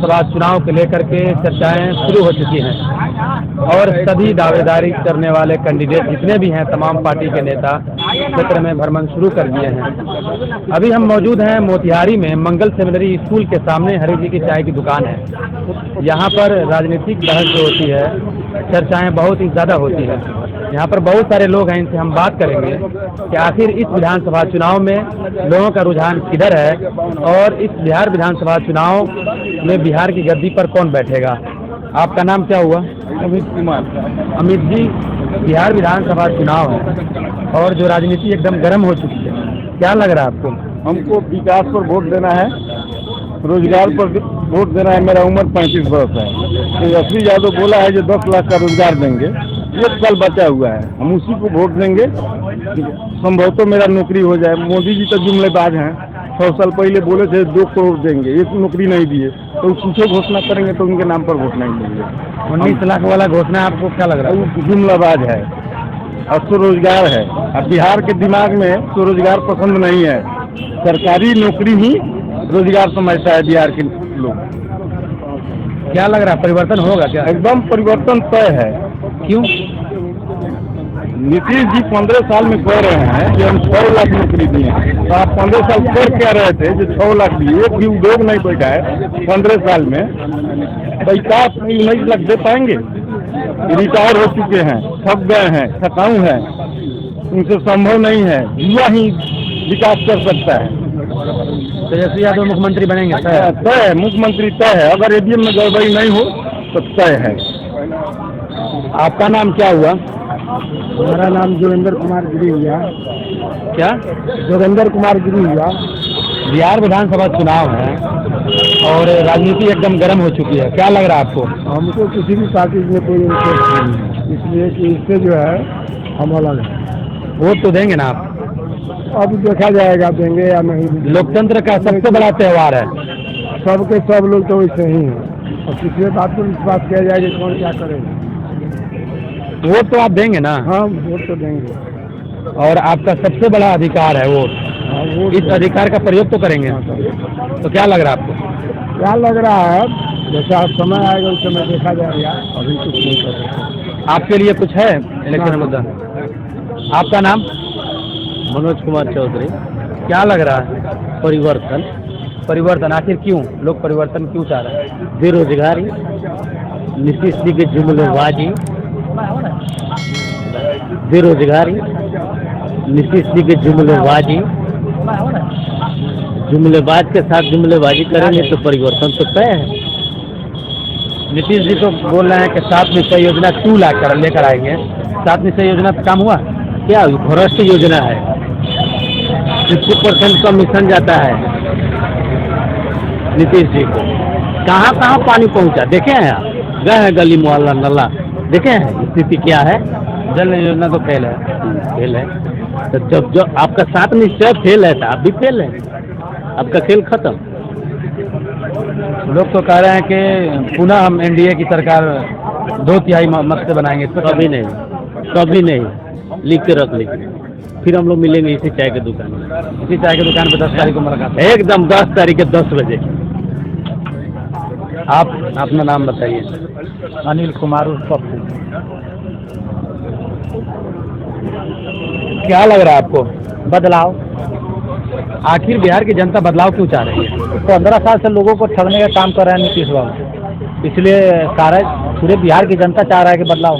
विधानसभा चुनाव के लेकर के चर्चाएं शुरू हो चुकी हैं और सभी दावेदारी करने वाले कैंडिडेट जितने भी हैं तमाम पार्टी के नेता क्षेत्र में भ्रमण शुरू कर दिए हैं। अभी हम मौजूद हैं मोतिहारी में मंगल सेमिनरी स्कूल के सामने हरि जी की चाय की दुकान है। यहाँ पर राजनीतिक बहस जो होती है, चर्चाएं बहुत ही ज़्यादा होती है। यहाँ पर बहुत सारे लोग हैं, इनसे हम बात करेंगे कि आखिर इस विधानसभा चुनाव में लोगों का रुझान किधर है और इस बिहार विधानसभा चुनाव में बिहार की गद्दी पर कौन बैठेगा। आपका नाम क्या हुआ? अमित कुमार। अमित जी, बिहार विधानसभा चुनाव है और जो राजनीति एकदम गर्म हो चुकी है, क्या लग रहा है आपको? हमको विकास पर वोट देना है, रोजगार पर वोट देना है। मेरा उम्र 35 वर्ष है। तेजस्वी यादव बोला है जो 10 लाख का रोजगार देंगे, 1 साल बचा हुआ है, हम उसी को वोट देंगे। संभवतः मेरा नौकरी हो जाए। मोदी जी तो जुमलेबाज हैं, 100 साल पहले बोले थे 2 करोड़ देंगे, 1 नौकरी नहीं दिए, तो कुछ घोषणा करेंगे तो उनके नाम पर वोट नहीं देंगे। 19 लाख वाला घोषणा आपको क्या लग रहा है? वो जुमलाबाज है और स्वरोजगार है। अब बिहार के दिमाग में स्वरोजगार पसंद नहीं है, सरकारी नौकरी ही रोजगार समझता है बिहार के लोग। क्या लग रहा है, परिवर्तन होगा क्या? एकदम परिवर्तन तय है। क्यों? नीतीश जी 15 साल में कह रहे हैं कि हम 6 लाख नौकरी दिए, तो आप 15 साल कर कह रहे थे जो 6 लाख दिए, एक भी उद्योग नहीं बैठा है 15 साल में। 19 लाख दे पाएंगे? रिटायर हो चुके हैं, थक गए हैं, थकाऊ हैं, उनसे संभव नहीं है। युवा ही विकास कर सकता है। तेजस्वी यादव मुख्यमंत्री बनेंगे? तय है, मुख्यमंत्री तय है। अगर ईवीएम में गड़बड़ी नहीं हो तो तय है। आपका नाम क्या हुआ? मेरा नाम जोगेंद्र कुमार गिरी हुआ। क्या? जोगेंद्र कुमार गिरी हुआ। बिहार विधानसभा चुनाव है और राजनीति एकदम गर्म हो चुकी है, क्या लग रहा है आपको? हमको किसी भी पार्टी में कोई इंटरेस्ट नहीं है, इसलिए कि इससे जो है हम अलग है। वोट तो देंगे ना आप? अब देखा जाएगा देंगे या नहीं। लोकतंत्र का सबसे बड़ा त्यौहार है। सबके सब लोग तो वैसे ही हैं और किसी बात पर विश्वास किया जाएगा कौन क्या करेगा। वोट तो आप देंगे ना? हाँ, वोट तो देंगे और आपका सबसे बड़ा अधिकार है वोट। हाँ, वोट इस अधिकार का प्रयोग तो करेंगे। तो क्या लग रहा है आपको? क्या लग रहा है, जैसा समय आएगा उस समय देखा जाएगा। अभी कुछ नहीं कर सकते। आपके लिए कुछ है इलेक्शन मुद्दा? आपका नाम? मनोज कुमार चौधरी। क्या लग रहा है? परिवर्तन। परिवर्तन आखिर क्यों? लोग परिवर्तन क्यों चाह रहे हैं? बेरोजगारी, नीतीश जी की जुमलेबाजी, बेरोजगारी, नीतीश जी की जुमलेबाजी, जुमलेबाज के साथ जुमलेबाजी करेंगे तो परिवर्तन तो तय है। नीतीश जी तो बोल रहे हैं कि 7 निश्चय योजना 2 लाख कर लेकर आएंगे। 7 निश्चय योजना पे काम हुआ? क्या भ्रष्ट योजना है, 50% कमीशन जाता है नीतीश जी को। कहाँ कहाँ पानी पहुँचा देखे हैं आप? गए हैं गली मोहल्ला नला, देखे हैं स्थिति क्या है? जल योजना तो फेल है। फेल है तो जब जो आपका 7 निश्चय फेल है तो आप भी फेल है, आपका खेल खत्म। लोग तो कह रहे हैं कि पुनः हम एनडीए की सरकार 2/3 मत से बनाएंगे। कभी नहीं, कभी नहीं। लिख के रख लीजिए, फिर हम लोग मिलेंगे इसी चाय की दुकान में। इसी चाय की दुकान पे 10 तारीख को मुलाकात है। एकदम 10 तारीख के 10 बजे। आप अपना नाम बताइए। अनिल कुमार उर्फ पप्पू। क्या लग रहा है आपको? बदलाव। आखिर बिहार की जनता बदलाव क्यों चाह रही है? 15 साल से लोगों को ठगने का काम कर रहा है नीतीश बाबू, इसलिए सारा पूरे बिहार की जनता चाह रहा है कि बदलाव।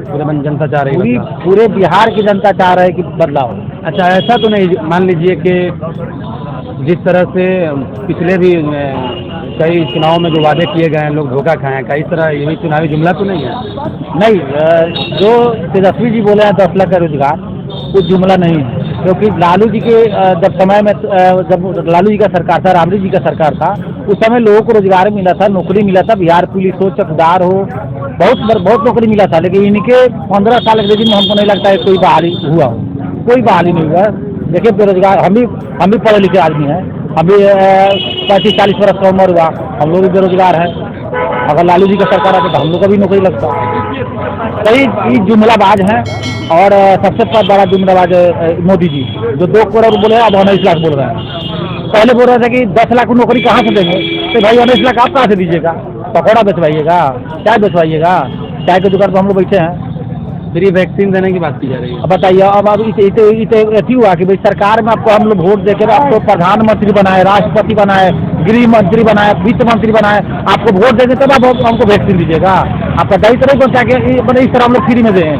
पूरे जनता चाह रही है? पूरे बिहार की जनता चाह रहा है कि बदलाव। अच्छा, ऐसा तो नहीं मान लीजिए कि जिस तरह से पिछले भी कई चुनाव में जो वादे किए गए हैं लोग धोखा खाए हैं, कई तरह यही चुनावी जुमला तो नहीं है? नहीं, जो तेजस्वी जी बोले हैं 10 लाख का रोजगार, वो जुमला नहीं है। क्योंकि लालू जी के जब समय में जब लालू जी का सरकार था, राबड़ी जी का सरकार था, उस समय लोगों को रोजगार मिला था, नौकरी मिला था। बिहार पुलिस हो, चौकीदार हो, बहुत नौकरी मिला था। लेकिन इनके 15 साल के रेजिम में हमको नहीं लगता है कोई बहाली हुआ हो, कोई बहाली नहीं हुआ। देखिए बेरोजगार, हम भी पढ़े लिखे आदमी हैं, अभी 35-40 वर्ष का उम्र हुआ, हम लोग भी बेरोजगार हैं। अगर लालू जी का सरकार आते तो हम लोग का भी नौकरी लगता। कई जुमलाबाज हैं और सबसे बड़ा जुमलाबाज मोदी जी, जो 2 करोड़ बोले अब 19 लाख बोल रहे हैं। पहले बोल रहे थे कि 10 लाख को नौकरी कहाँ से देंगे, तो भाई 19 लाख आप कहाँ से दीजिएगा? पकौड़ा बेचवाइएगा, चाय बेचवाइएगा, चाय की दुकान पर हम लोग बैठे हैं। फ्री वैक्सीन देने की बात की जा रही है। अब बताइए, अब ऐसी हुआ कि भाई सरकार में आपको हम लोग वोट देकर आपको प्रधानमंत्री बनाए, राष्ट्रपति बनाए, गृह मंत्री बनाए, वित्त मंत्री बनाए, आपको वोट देंगे तब आप हमको वैक्सीन दीजिएगा? आपका दायित्व नहीं पहुँचा के इस तरह हम लोग फ्री में दें?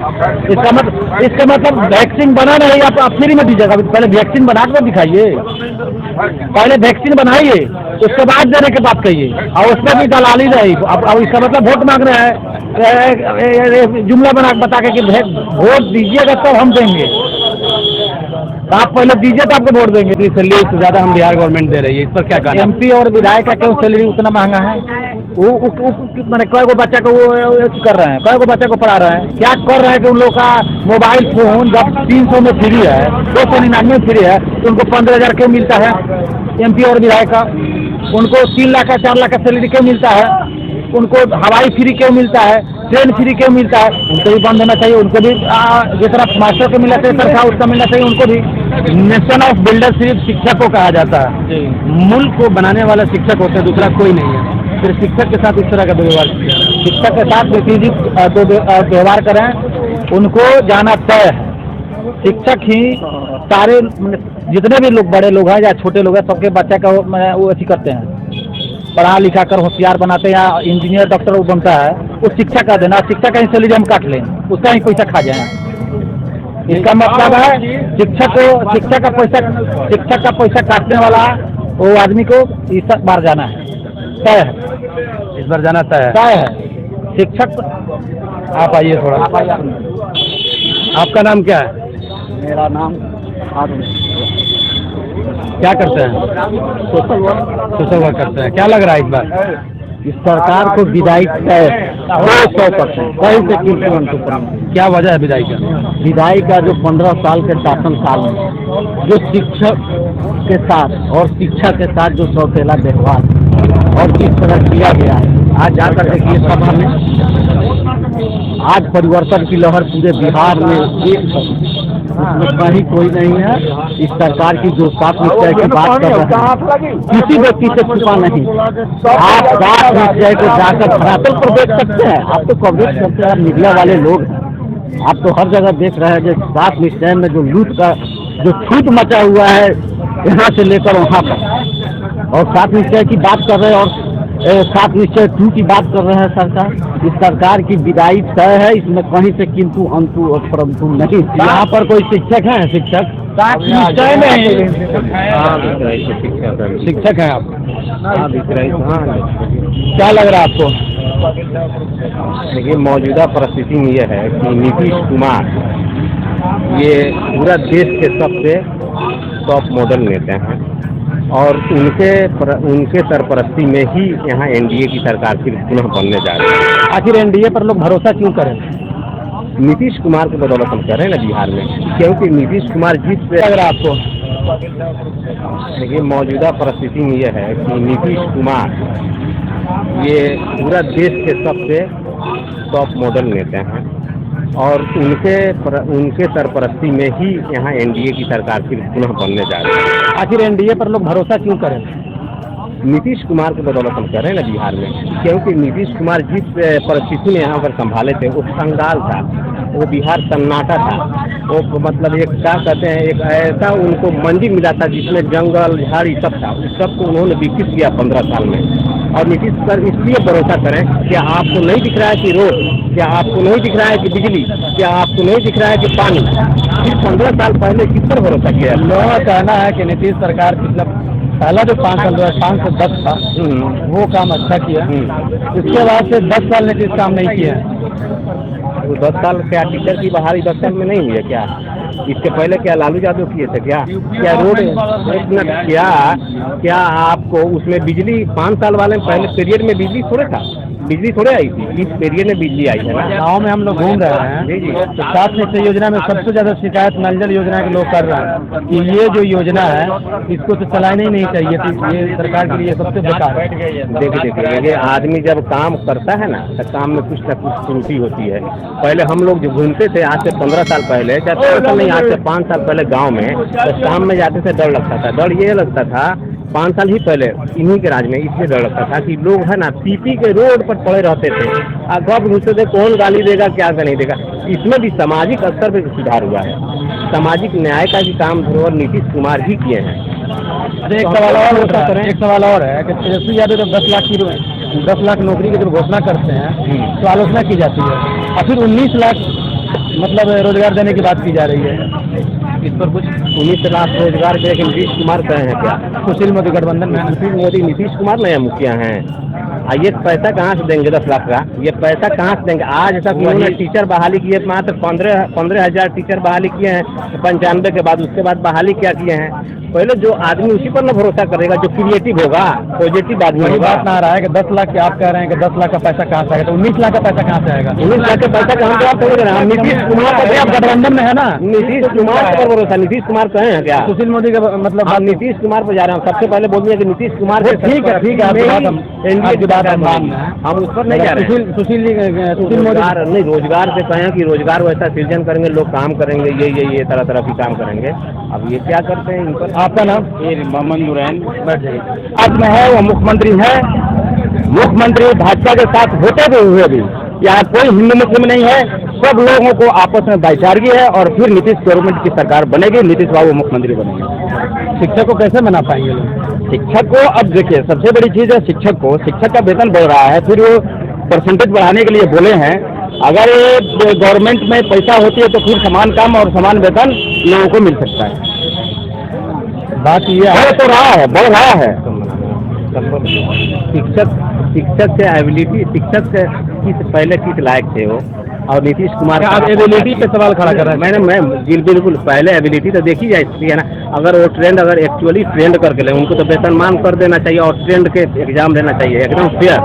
इसका मतलब वैक्सीन बना नहीं, आप फ्री में दीजिएगा? पहले वैक्सीन बना कर दिखाइए, पहले वैक्सीन बनाइए, उसके बाद देने की बात कहिए, और उसमें भी दलाली नहीं। अब इसका मतलब वोट मांग रहे हैं, जुमला बता के कि वोट दीजिएगा तब हम देंगे। तो आप पहले दीजिए तो आपको वोट देंगे। सैलरी से ज़्यादा हम बिहार गवर्नमेंट दे रही है, इस पर क्या कहना? MP और विधायक का क्यों सैलरी उतना महंगा है? वो मैंने कई को बच्चा को वो कर रहे हैं, कई को बच्चा को पढ़ा रहे हैं, क्या कर रहे हैं कि उन लोग का मोबाइल फोन जब 300 में फ्री है, 299 में फ्री है, तो उनको 15,000 क्यों मिलता है? MP और विधायक का उनको 3 लाख का 4 लाख का सैलरी क्यों मिलता है? उनको हवाई फ्री क्यों मिलता है? ट्रेन फ्री क्यों मिलता है? उनको भी बंद होना चाहिए। उनको भी जितना मास्टर को मिला चाहिए तनख्वाह उसका मिलना चाहिए उनको भी। नेशन ऑफ बिल्डर सिर्फ शिक्षक को कहा जाता है, मुल्क को बनाने वाला शिक्षक होता है, दूसरा कोई नहीं है। फिर शिक्षक के साथ इस तरह का व्यवहार, शिक्षक के साथ व्यक्ति व्यवहार करें, उनको जाना तय है। शिक्षक ही सारे जितने भी लोग बड़े लोग हैं या छोटे लोग हैं, सबके बच्चे का वो ऐसी करते हैं, पढ़ा लिखा कर होशियार बनाते हैं, या इंजीनियर डॉक्टर वो बनता है, वो शिक्षक का देना, शिक्षक का ही सैलरी हम काट लें, उसका ही पैसा खा जाए। इसका मतलब है शिक्षक का पैसा काटने वाला वो आदमी को इस बार जाना है, तय है, इस बार जाना तय है। शिक्षक आप आइए थोड़ा, आपका नाम क्या है? मेरा नाम क्या करते हैं? सोशल वर्क करते हैं। क्या लग रहा है इस बार? इस सरकार को विदाई तय 100%, कहीं से किसी। क्या वजह है विदाई का? विदाई का जो 15 साल के शासन काल में जो शिक्षक के साथ और शिक्षा के साथ जो सौतेला व्यवहार और किस तरह किया गया है, आज जाकर देखिए सभा में, आज परिवर्तन की लहर पूरे बिहार में उसमें कहीं कोई नहीं है। इस सरकार की जो साफ निश्चय की बात कर रहे हैं, किसी व्यक्ति से छुपा नहीं। आप साफ निश्चय को जाकर धरातल पर देख सकते हैं। आप तो कवरेज करते हैं, मीडिया वाले लोग, आप तो हर जगह देख रहे हैं जो साफ निश्चय में जो लूट का जो छूट मचा हुआ है यहाँ से लेकर वहाँ पर, और साफ निश्चय की बात कर रहे हैं, और साफ निश्चय 2 की बात कर रहे हैं सरकार। इस सरकार की विदाई तय है, इसमें कहीं से किंतु अंतु और परंतु नहीं। यहाँ पर कोई शिक्षक हैं? शिक्षक निश्चय नहीं, शिक्षक हैं आप? क्या लग रहा है आपको? देखिए, मौजूदा परिस्थिति में यह है कि नीतीश कुमार ये पूरा देश के सबसे टॉप मॉडल नेता हैं, और उनके सरपरस्ती में ही यहाँ NDA की सरकार फिर पुनः बनने जा रही है। आखिर NDA पर लोग भरोसा क्यों करें? नीतीश कुमार के बदौलत हम कर रहे हैं ना बिहार में, क्योंकि नीतीश कुमार जीत पे। लग रहा है आपको? देखिए, मौजूदा परिस्थिति में यह है कि नीतीश कुमार ये पूरा देश के सबसे टॉप मॉडल नेता हैं, और उनके सरपरस्ती में ही यहाँ NDA की सरकार फिर पुनः बनने जा रही है। आखिर NDA पर लोग भरोसा क्यों करें? नीतीश कुमार के बदौलत हम कर रहे हैं ना बिहार में, क्योंकि नीतीश कुमार जिस परिस्थिति में यहाँ पर संभाले थे वो संगाल था, वो बिहार सन्नाटा था। वो मतलब एक क्या कहते हैं, एक ऐसा उनको मंडी मिला था जिसमें जंगल झाड़ी सब था, उस सबको उन्होंने विकसित किया 15 साल में। और नीतीश पर इसलिए भरोसा करें, क्या आपको नहीं दिख रहा है कि रोड, क्या आपको नहीं दिख रहा है कि बिजली, क्या आपको नहीं दिख रहा है कि पानी? फिर 15 साल पहले किस पर भरोसा किया? मेरा कहना है कि नीतीश सरकार पिछला पहला जो 5 साल 5 से 10 था वो काम अच्छा किया, इसके बाद से 10 साल नीतीश काम नहीं किया। तो 10 साल क्या टीचर की बहाली 10 साल में नहीं हुई है क्या? इसके पहले क्या लालू यादव किए थे क्या? क्या रोड क्या आपको उसमें बिजली 5 साल वाले पहले पीरियड में बिजली थोड़े आई थी, इस पीरियड में बिजली आई है ना। गाँव में हम लोग घूम रहे हैं जी, तो सात निश्चय योजना में सबसे ज्यादा शिकायत नल जल योजना के लोग कर रहे हैं कि ये जो योजना है इसको तो चलाना ही नहीं चाहिए थी, ये सरकार के लिए सबसे बेकार है। देखिए, आदमी जब काम करता है ना तो काम में कुछ न कुछ त्रुटि होती है। पहले हम लोग जो घूमते थे आज से 15 साल पहले, या 15 साल नहीं, आज से 5 साल पहले गाँव में, तो शाम में जाते थे डर लगता था। डर ये लगता था 5 साल ही पहले इन्हीं के राज में इसलिए डर लगता था कि लोग है ना पीपी के रोड पर पड़े रहते थे, कब घुसते थे, कौन गाली देगा क्या नहीं देगा। इसमें भी सामाजिक स्तर पर सुधार हुआ है, सामाजिक न्याय का भी काम धरोहर नीतीश कुमार ही किए हैं। एक सवाल और है कि तेजस्वी यादव जब 10 लाख नौकरी की जब घोषणा करते हैं तो आलोचना की जाती है, और फिर 19 लाख मतलब रोजगार देने की बात की जा रही है। इस पर कुछ 19 लाख रोजगार के नीतीश कुमार कहे हैं क्या? सुशील मोदी गठबंधन में नीतीश कुमार नया मुखिया हैं। ये पैसा कहाँ से देंगे 10 लाख का? ये पैसा कहाँ से देंगे? आज तक उन्होंने टीचर बहाली किए, मात्र 15,000 टीचर बहाली किए हैं 95 के बाद। उसके बाद बहाली क्या किए हैं? पहले जो आदमी उसी पर न भरोसा करेगा जो क्रिएटिव होगा, पॉजिटिव आदमी वही होगा। बात ना आ रहा है कि 10 लाख के आप कह रहे हैं कि 10 लाख का पैसा कहाँ से आएगा, तो 19 लाख का पैसा कहाँ से आएगा? 19 लाख का पैसा कहाँ से आप बोल रहे हैं? नीतीश कुमार आप गठबंधन में है ना, नीतीश कुमार पर भरोसा, नीतीश कुमार कहे हैं क्या? सुशील मोदी का मतलब हम नीतीश कुमार पर जा रहे हैं। सबसे पहले बोल दिया कि नीतीश कुमार ठीक है आपकी बात हम मान रहे हैं, हम उस पर नहीं जा रहे हैं। सुशील मोदी नहीं, रोजगार से कहें कि रोजगार वैसा सृजन करेंगे, लोग काम करेंगे, ये तरह की काम करेंगे। अब ये क्या करते हैं इन पर? आपका नाम? मोहम्मद नूरैन। बैठ जाइए। अब में है वो मुख्यमंत्री है, मुख्यमंत्री भाजपा के साथ होते हुए भी यहाँ कोई हिंदू मुस्लिम नहीं है, सब लोगों को आपस में भाईचारगी है, और फिर नीतीश गवर्नमेंट की सरकार बनेगी, नीतीश बाबू मुख्यमंत्री बनेंगे। शिक्षक को कैसे मना पाएंगे लोग? शिक्षक को अब देखिए, सबसे बड़ी चीज़ है शिक्षक का वेतन बढ़ रहा है, फिर वो परसेंटेज बढ़ाने के लिए बोले हैं। अगर ये गवर्नमेंट में पैसा होती है तो फिर समान काम और समान वेतन लोगों को मिल सकता है। बात ये है बढ़ तो रहा है, बढ़ रहा है। शिक्षक से एबिलिटी, शिक्षक से किस लायक थे वो, और नीतीश कुमार आप एबिलिटी पे सवाल खड़ा कर रहे हैं? मैं बिल्कुल पहले एबिलिटी तो देखी जाती है ना। अगर वो ट्रेंड अगर एक्चुअली ट्रेंड करके ले, उनको तो वेतनमान कर देना चाहिए और ट्रेंड के एग्जाम देना चाहिए एकदम फेयर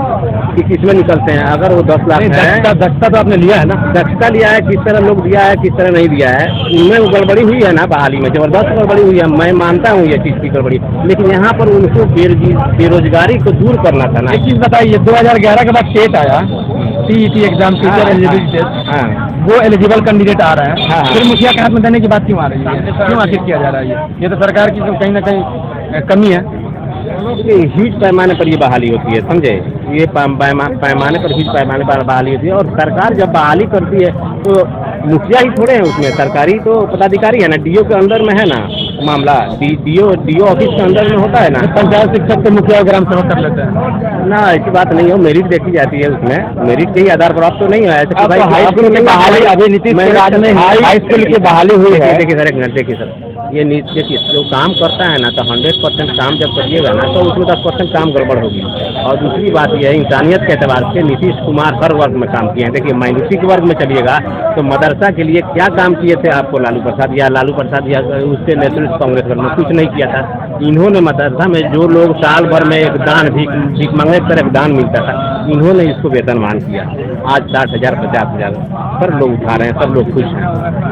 कि किसमें निकलते हैं। अगर वो 10 लाख है, दक्षता तो आपने लिया है ना? दक्षता लिया है, किस तरह लोग दिया है, किस तरह नहीं दिया है, उनमें वो गड़बड़ी हुई है ना, बहाली में जबरदस्त गड़बड़ी हुई है। मैं मानता हूँ ये चीज़ की गड़बड़ी, लेकिन यहाँ पर उनको बेरोजगारी को दूर करना था ना। एक चीज़ बताइए, 2011 के बाद स्टेट आया TET exam, teacher eligibility test, वो एलिजिबल कैंडिडेट आ रहे हैं, फिर मुखिया के हाथ में देने की बात क्यों आ रही है? क्यों आखिर किया जा रहा है? ये तो सरकार की तो कहीं ना कहीं कमी है। ह्यूज पैमाने पर ये बहाली होती है, समझे? ये पैमाने पर ह्यूज पैमाने पर बहाली होती है, और सरकार जब बहाली करती है तो मुखिया ही थोड़े हैं उसमें, सरकारी तो पदाधिकारी है ना, डीओ के अंदर में है ना मामला, डीओ ऑफिस के अंदर में होता है ना। पंचायत शिक्षक तो मुखिया ग्राम सेवक कर लेते हैं ना, ऐसी बात नहीं हो, मेरिट देखी जाती है उसमें, मेरिट के ही आधार पर। आप तो नहीं है ऐसे कि भाई हाई स्कूल की बहाली अभी नीतीश के राज में हाई स्कूल की बहाली हुई है। देखिए सर, एक मिनट देखिए सर, ये देखिए जो काम करता है ना, तो 100% काम जब करिएगा ना, तो उसमें 10% काम गड़बड़ होगी। और दूसरी बात यह है, इंसानियत के एतबार से नीतीश कुमार हर वर्ग में काम किए हैं। देखिए माइनॉरिटी के वर्ग में चलिएगा तो मदरसा के लिए क्या काम किए थे आपको लालू प्रसाद या उससे नेशनलिस्ट कांग्रेस में कुछ नहीं किया था। इन्होंने मदरसा में जो लोग साल भर में एक दान भीख मांगने की तरह दान मिलता था, इन्होंने इसको वेतनमान किया। आज 60,000 50,000 सब लोग उठा रहे हैं, सब लोग खुश हैं।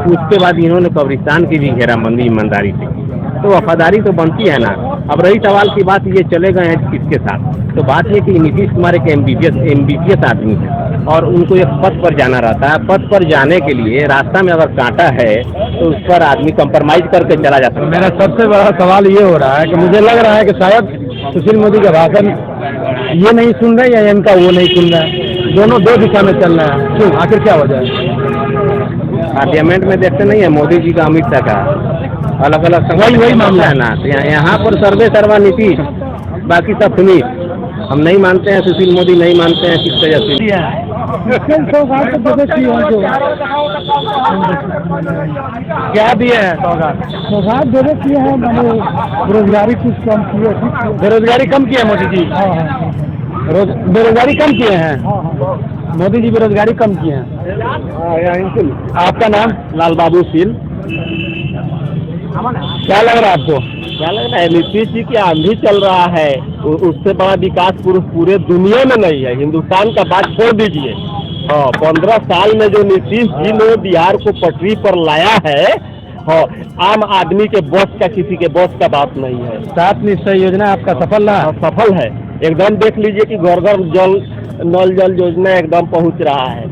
उसके बाद इन्होंने कब्रिस्तान की भी घेराबंदी ईमानदारी से की, तो वफादारी तो बनती है ना। अब रही सवाल की बात, ये चले गए हैं किसके साथ, तो बात ये कि नीतीश कुमार एक एमबीपीएस आदमी है, और उनको एक पद पर जाना रहता है। पद पर जाने के लिए रास्ता में अगर कांटा है तो उस पर आदमी कंप्रोमाइज करके चला जाता है। मेरा सबसे बड़ा सवाल ये हो रहा है कि मुझे लग रहा है कि शायद सुशील मोदी का भाषण ये नहीं सुन रहे या इनका वो नहीं सुन रहा है, दोनों दो दिशा में चल रहे हैं। क्यों, आखिर क्या वजह है? पार्लियामेंट में देखते नहीं है मोदी जी का, अमित शाह का, अलग अलग वही मामला है ना। तो यहाँ पर सर्वे सर्वा नीतीश, बाकी सब सुनील। हम नहीं मानते हैं सुशील मोदी, नहीं मानते हैं किस तेजस्वी। क्या दिए हैं सौगात? जो किए हैं, मैंने बेरोजगारी कुछ कम किए। बेरोजगारी कम की है मोदी जी? बेरोजगारी कम किए हैं मोदी जी, बेरोजगारी कम किए हैं। आपका नाम? लाल बाबू सील। क्या लग रहा है आपको? क्या लग रहा है? नीतीश जी की आंधी चल रहा है, उससे बड़ा विकास पूरे दुनिया में नहीं है। हिंदुस्तान का बात छोड़ दीजिए, 15 साल में जो नीतीश जी ने बिहार को पटरी पर लाया है, आम आदमी के बस का, किसी के बस का बात नहीं है। 7 निश्चय योजना आपका सफल रहा? सफल है एकदम। देख लीजिए कि घर घर नल जल योजना एकदम पहुंच रहा है।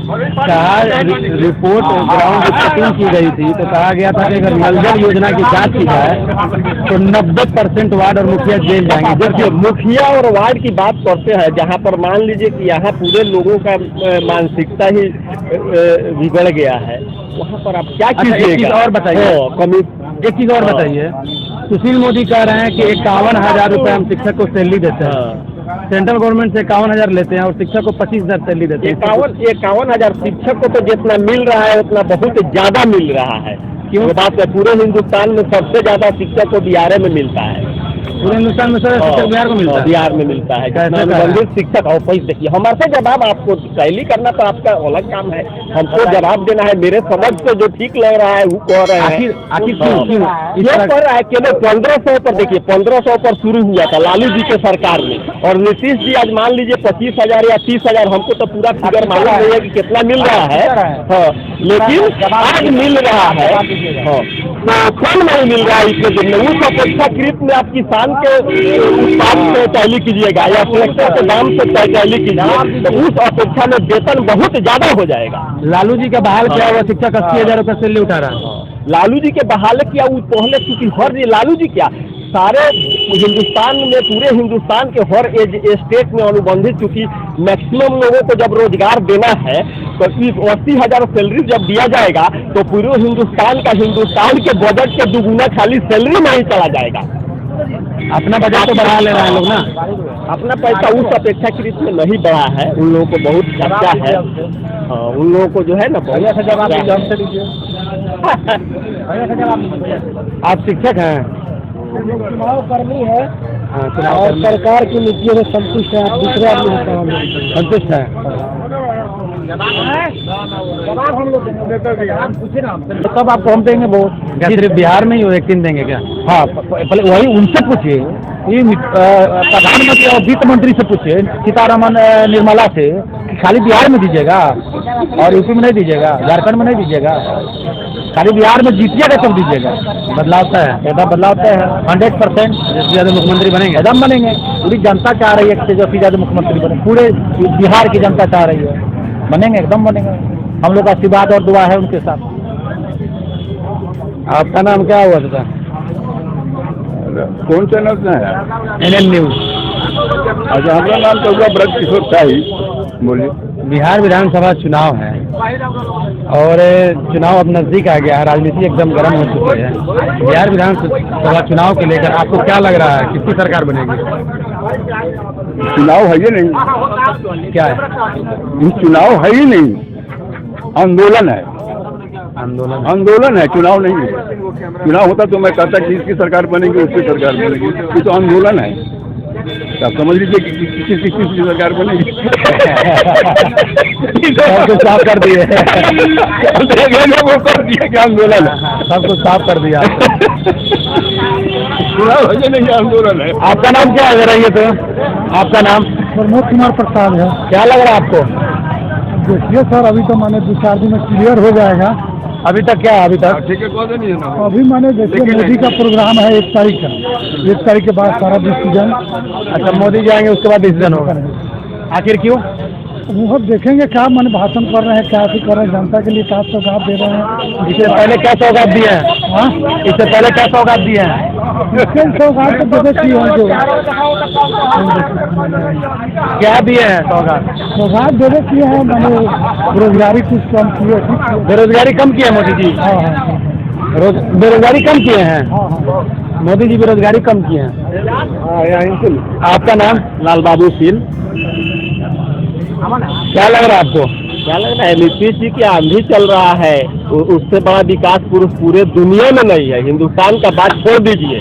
कहा रिपोर्ट ग्राउंड रिपोर्टिंग की गई थी तो कहा गया था कि अगर नल जल योजना की जांच की जाए तो 90% वार्ड और मुखिया जेल जाएंगे। देखिए, मुखिया और वार्ड की बात करते हैं, जहाँ पर मान लीजिए कि यहाँ पूरे लोगों का मानसिकता ही बिगड़ गया है, वहाँ पर आप क्या अच्छा, एक चीज और बताइए, एक चीज और बताइए, सुशील मोदी कह रहे हैं कि 51,000 रुपये हम शिक्षक को सैलरी देते हैं, सेंट्रल गवर्नमेंट से 51,000 लेते हैं और शिक्षक को 25,000 सैलरी देते हैं। 51,000 शिक्षक को तो जितना मिल रहा है उतना बहुत ज्यादा मिल रहा है। क्यों? ये बात है, पूरे हिंदुस्तान में सबसे ज्यादा शिक्षक को बिहार में मिलता है। पूरे हिंदुस्तान में सर शिक्षक बिहार को मिलता है? बिहार में मिलता है। अनुबंधित शिक्षक और पैसे देखिए, हमारे से जवाब आपको टैली करना तो आपका अलग काम है, हमको जवाब देना है। मेरे समझ से जो ठीक लग रहा है वो कह रहे हैं। आखिर क्यों ये कर रहा है केवल 1500 पर, देखिए 1500 पर शुरू हुआ था लालू जी के सरकार में, और नीतीश जी आज मान लीजिए 25,000 या 30,000, हमको तो पूरा फिगर मालूम नहीं है कि कितना मिल रहा है, हाँ, लेकिन आज मिल रहा है, हाँ, तो कम नहीं मिल रहा है इतने दिन में। उस अपेक्षाकृत में आप किसान के उत्पाद से टैली कीजिएगा या ट्रैक्टर के दाम से टैली कीजिए तो उस अपेक्षा में वेतन बहुत ज्यादा हो जाएगा। लालू जी का बहाल किया हुआ शिक्षक 80,000 रुपये सैलरी उठा रहा है। लालू जी के बहाल किया वो पहले, क्योंकि हर लालू जी क्या सारे हिंदुस्तान में, पूरे हिंदुस्तान के हर स्टेट में अनुबंधित, चूंकि मैक्सिमम लोगों को जब रोजगार देना है तो इस 80,000 सैलरी जब दिया जाएगा तो पूरे हिंदुस्तान के बजट के दुगुना खाली सैलरी में ही चला जाएगा। अपना बजट तो बढ़ा ले रहे हैं लोग ना, अपना पैसा उस अपेक्षाकृत में नहीं बढ़ा है, उन लोगों को बहुत खर्चा है, उन लोगों को जो है ना आप शिक्षक हैं, चुनाव कर्मी है और सरकार की नीतियों से संतुष्ट है, आप दूसरे आदमी संतुष्ट हैं। तो कब आपको हम देंगे वो? क्या सिर्फ बिहार में ही वो वैक्सीन देंगे क्या? हाँ, पहले वही उनसे पूछिए, ये प्रधानमंत्री और वित्त मंत्री से पूछिए, सीतारमन निर्मला से, खाली बिहार में दीजिएगा और यूपी में नहीं दीजिएगा, झारखंड में नहीं दीजिएगा, खाली बिहार में जीतिएगा तब दीजिएगा। बदलाव होता है, एकदम बदलाव होता है 100%। जिससे ज्यादा मुख्यमंत्री बनेंगे, एकदम बनेंगे। पूरी जनता चाह रही है कि तेजस्वी यादव मुख्यमंत्री बने, पूरे बिहार की जनता चाह रही है, बनेंगे, एकदम बनेंगे। हम लोग का आशीर्वाद और दुआ है उनके साथ। आपका नाम क्या हुआ था? कौन चैनल से है? NN news. अच्छा, हमारा नाम तो हुआ ब्रज किशोर शाही। बोलिए। बिहार विधानसभा चुनाव है और चुनाव अब नजदीक आ गया है, राजनीति एकदम गर्म हो चुकी है। बिहार विधानसभा चुनाव को लेकर आपको क्या लग रहा है, किसकी सरकार बनेगी? चुनाव है ही नहीं। क्या है? ये चुनाव है ही नहीं, आंदोलन है। आंदोलन है, चुनाव नहीं है। चुनाव होता तो मैं कहता कि इसकी सरकार बनेगी, उसकी सरकार बनेगी। ये तो आंदोलन है, आप समझ लीजिए कि किसकी सरकार बनेगी। सब कुछ साफ कर दिए, वो कर दिया कि आंदोलन है, सब कुछ साफ कर दिया। चुनाव है नहीं, आंदोलन है। आपका नाम क्या है रही है तो? आपका नाम? प्रमोद कुमार प्रसाद है। क्या लग रहा है आपको? देखिए सर, अभी तो माने 2-4 दिन में क्लियर हो जाएगा। अभी तक क्या है? अभी तक ठीक है, कौन नहीं है ना। अभी माने देखिए मोदी का प्रोग्राम है 1 तारीख का, 1 तारीख के बाद सारा डिसीजन। अच्छा, मोदी जाएंगे उसके बाद डिसीजन होगा। आखिर क्यों? वो अब देखेंगे क्या माने भाषण कर रहे हैं, क्या कर रहे हैं, जनता के लिए क्या सौगात दे रहे हैं। इससे पहले क्या सौगात दिए हैं? हाँ, इससे पहले क्या सौगात दिए हैं? इसके सौगात तो देखे की है, जो क्या दिए हैं सौगात? सौगात देवे किए हैं, मैंने बेरोजगारी कुछ कम किए। बेरोजगारी कम की है मोदी जी? हाँ हाँ बेरोजगारी कम किए हैं हाँ हाँ। मोदी जी, बेरोजगारी कम किए हैं। आपका नाम? लाल बाबू सील। क्या लग रहा है आपको? क्या लग रहा है? नीतीश जी की आंधी चल रहा है, उससे बड़ा विकास पुरुष पूरे दुनिया में नहीं है। हिंदुस्तान का बात छोड़ दीजिए,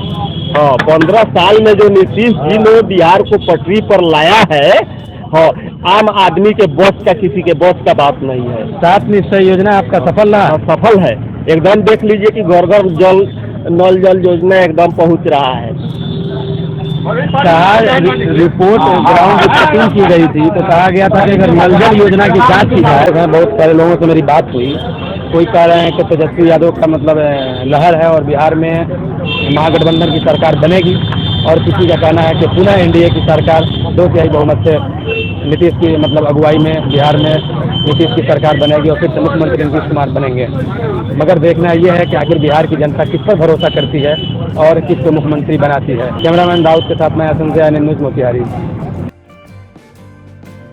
हाँ, 15 साल में जो नीतीश जी ने बिहार को पटरी पर लाया है, हाँ, आम आदमी के बस का, किसी के बस का बात नहीं है। 7 निश्चय योजना आपका सफल रहा? सफल है एकदम। देख लीजिए कि घर घर नल जल योजना एकदम पहुंच रहा है। कहा रिपोर्ट ग्राउंड रिपोर्टिंग की गई थी तो कहा गया था कि अगर नल जल योजना की जांच की जाए, बहुत सारे लोगों से मेरी बात हुई, कोई कह रहे हैं कि तेजस्वी यादव का मतलब लहर है और बिहार में महागठबंधन की सरकार बनेगी, और किसी का कहना है कि पुनः NDA की सरकार 2 तिहाई बहुमत से नीतीश की मतलब अगुवाई में बिहार में नीतीश की सरकार बनेगी और फिर से मुख्यमंत्री नीतीश कुमार बनेंगे। मगर देखना ये है कि आखिर बिहार की जनता किस पर भरोसा करती है और किसको मुख्यमंत्री बनाती है। कैमरामैन दाऊद के साथ मैं संजय न्यूज़ मोतिहारी।